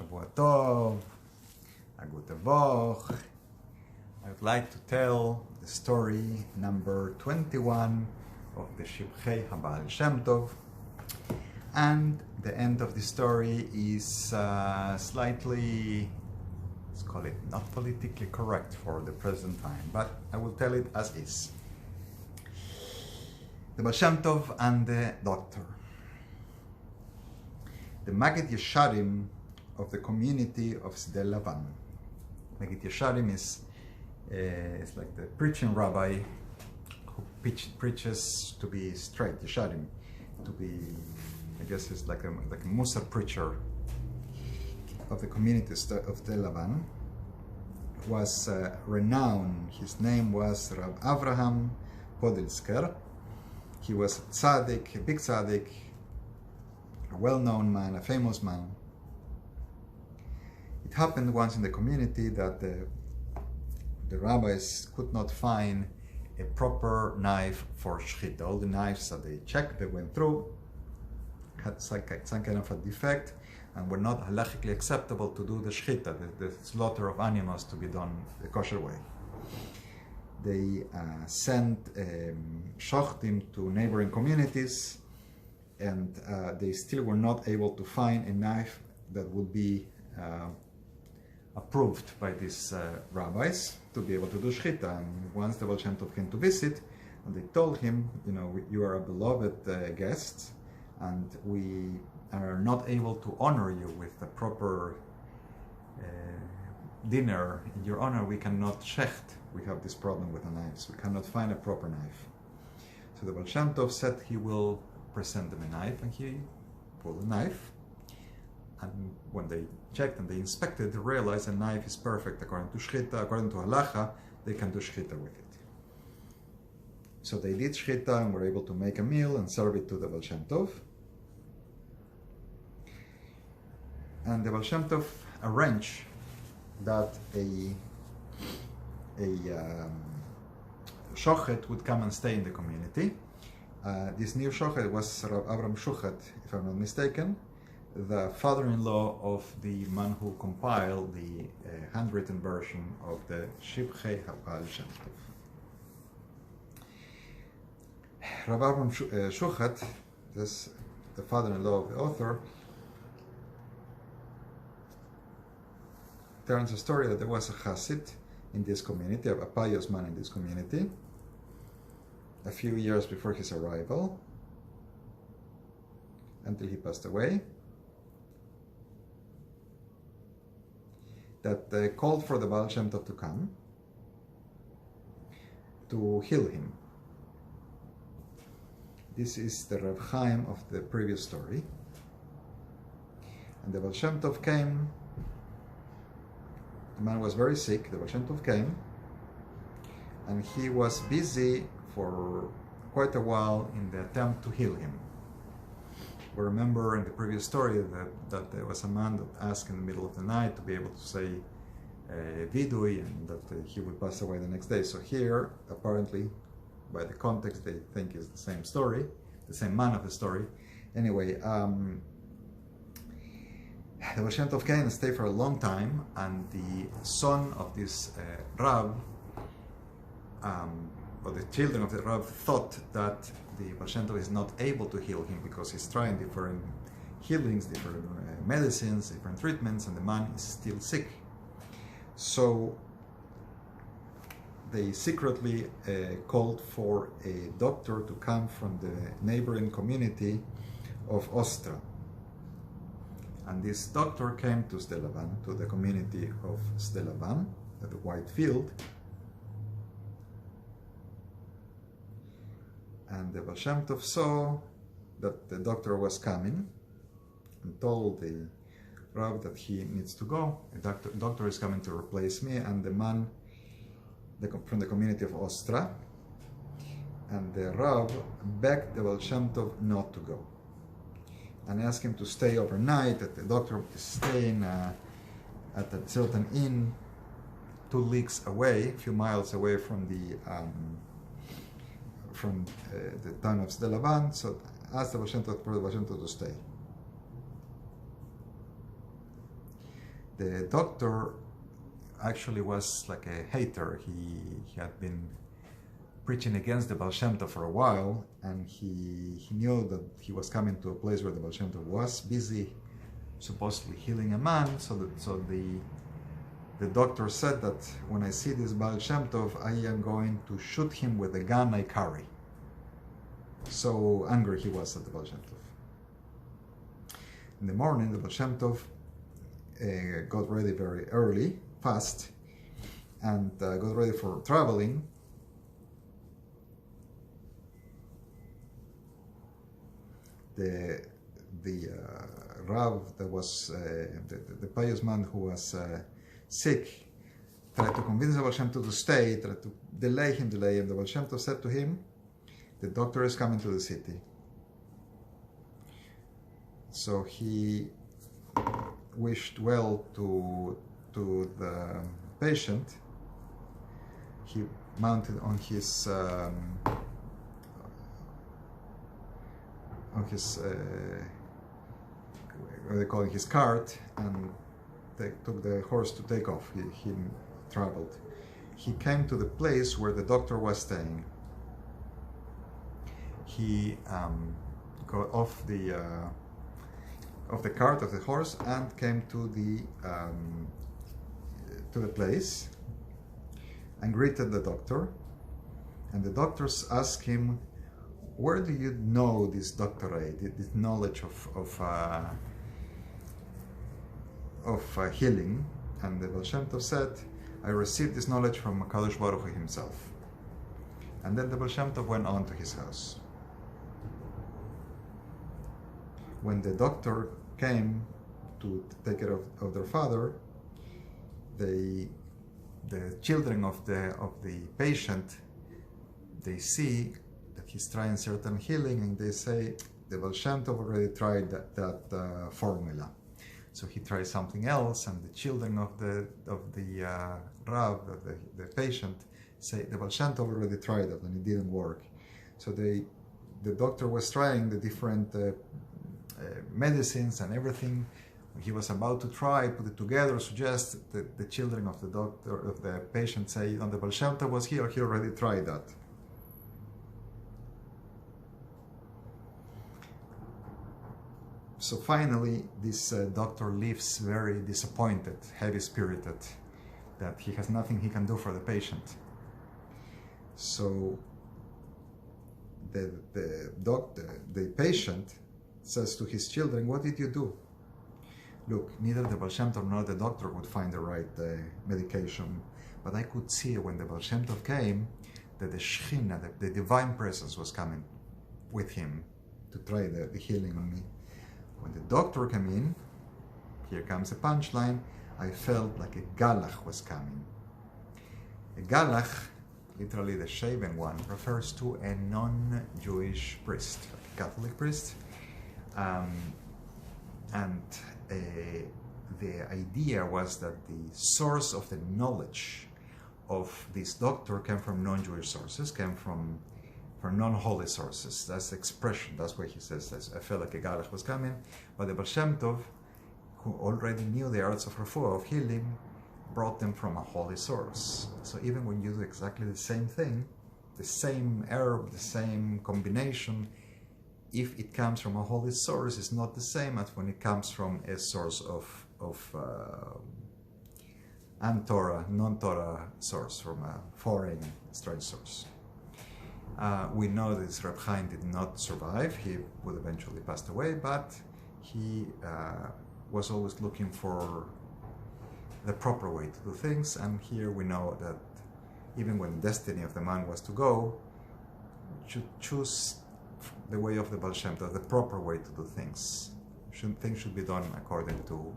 Shavua Tov, a gute Woche. I would like to tell the story number 21 of the Shivchei haBaal Shem Tov. And the end of the story is slightly, let's call it not politically correct for the present time, but I will tell it as is. The Baal Shem Tov and the doctor. The Maggid Yesharim of the community of Sde Lavan. Maggid Yesharim is like the preaching rabbi who preaches to be straight, Yesharim, to be, I guess it's like a Musa preacher of the community of Sde Lavan. Was renowned. His name was Rav Avraham Podilsker. He was a tzaddik, a big tzaddik, a well-known man, a famous man. It happened once in the community that the rabbis could not find a proper knife for shchita. All the knives that they checked, they went through, had some kind of a defect, and were not halachically acceptable to do the shchita, the slaughter of animals, to be done the kosher way. They sent shochtim to neighboring communities, and they still were not able to find a knife that would be approved by these rabbis to be able to do shchita. And once the Baal Shem Tov came to visit, and they told him, you know, you are a beloved guest, and we are not able to honor you with a proper dinner in your honor. We cannot shecht. We have this problem with the knives. We cannot find a proper knife. So the Baal Shem Tov said he will present them a knife, and he pulled a knife. And when they checked and they inspected, they realized the knife is perfect according to shchita, according to halacha. They can do shchita with it. So they did shchita and were able to make a meal and serve it to the Baal Shem Tov. And the Baal Shem Tov arranged that a shochet would come and stay in the community. This new shochet was Rav Avram Shuchat, if I'm not mistaken, the father-in-law of the man who compiled the handwritten version of the Shivchei haBaal Shem Tov. Rav Avram Shuchat, this the father-in-law of the author, tells a story that there was a chassid in this community, a pious man in this community, a few years before his arrival, until he passed away, that they called for the Baal Shem Tov to come to heal him. This is the Rav Chaim of the previous story. And the Baal Shem Tov came. The man was very sick. The Baal Shem Tov came, and he was busy for quite a while in the attempt to heal him. We remember in the previous story that there was a man that asked in the middle of the night to be able to say vidui, and that he would pass away the next day. So here, apparently, by the context, they think is the same story, the same man of the story. Anyway, the Baal Shem Tov came and stayed for a long time, and the son of this Rav, or the children of the Rav, thought that the Baal Shem Tov is not able to heal him because he's trying different healings, different medicines, different treatments, and the man is still sick. So they secretly called for a doctor to come from the neighboring community of Ostra. And this doctor came to Sde Lavan, to the community of Sde Lavan, at the White Field. And the Baal Shem Tov saw that the doctor was coming and told the Rav that he needs to go. The doctor is coming to replace me, and the man from the community of Ostra. And the Rav begged the Baal Shem Tov not to go, and asked him to stay overnight. That the doctor is staying at a certain inn 2 leagues away, a few miles away from the town of Sde Lavan. So asked the Baal Shem Tov to stay. The doctor actually was like a hater. He had been preaching against the Baal Shem Tov for a while, and he knew that he was coming to a place where the Baal Shem Tov was busy, supposedly healing a man. So the doctor said that when I see this Baal Shem Tov, I am going to shoot him with a gun I carry. So angry he was at the Baal Shem Tov. In the morning, the Baal Shem Tov got ready very early, fast, and got ready for traveling. The Rav that was the pious man who was sick tried to convince the Baal Shem Tov to stay, tried to delay him. The Baal Shem Tov said to him, the doctor is coming to the city. So he wished well to the patient. He mounted on his what they call it, his cart, and they took the horse to take off. He traveled. He came to the place where the doctor was staying. He got off the cart of the horse and came to the place and greeted the doctor. And the doctors asked him, "Where do you know this doctorate, this knowledge of healing?" And the Baal Shem Tov said, "I received this knowledge from HaKadosh Baruch Hu himself." And then the Baal Shem Tov went on to his house. When the doctor came to take care of their father, the children of the patient, they see that he's trying certain healing, and they say the Baal Shem Tov already tried that formula. So he tried something else, and the children of the Rav, the patient, say the Baal Shem Tov already tried it and it didn't work. So the doctor was trying the different medicines and everything. When he was about to try, put it together, suggest that the children of the patient say, "No, the Baal Shem Tov was here, he already tried that." So finally, this doctor leaves very disappointed, heavy-spirited, that he has nothing he can do for the patient. So the patient says to his children, "What did you do? Look, neither the Baal Shem Tov nor the doctor would find the right medication, but I could see when the Baal Shem Tov came that the Shekhinah, the divine presence, was coming with him to try the healing on me. When the doctor came in, here comes a punchline, I felt like a galach was coming." A galach, literally the shaven one, refers to a non-Jewish priest, like a Catholic priest. The idea was that the source of the knowledge of this doctor came from non-Jewish sources, came from non-holy sources. That's the expression. That's why he says, "I felt like a galach was coming." But the Baal Shem Tov, who already knew the arts of refuah, of healing, brought them from a holy source. So even when you do exactly the same thing, the same herb, the same combination, if it comes from a holy source, it's not the same as when it comes from a source of non-Torah source, from a foreign, strange source. We know that Reb Chaim did not survive. He would eventually pass away, but he was always looking for the proper way to do things. And here we know that even when the destiny of the man was to go, should choose the way of the Baal Shem Tov, the proper way to do things. Things should be done according to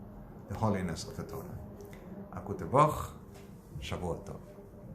the holiness of the Torah. Akut Evoch, Shavua Tov.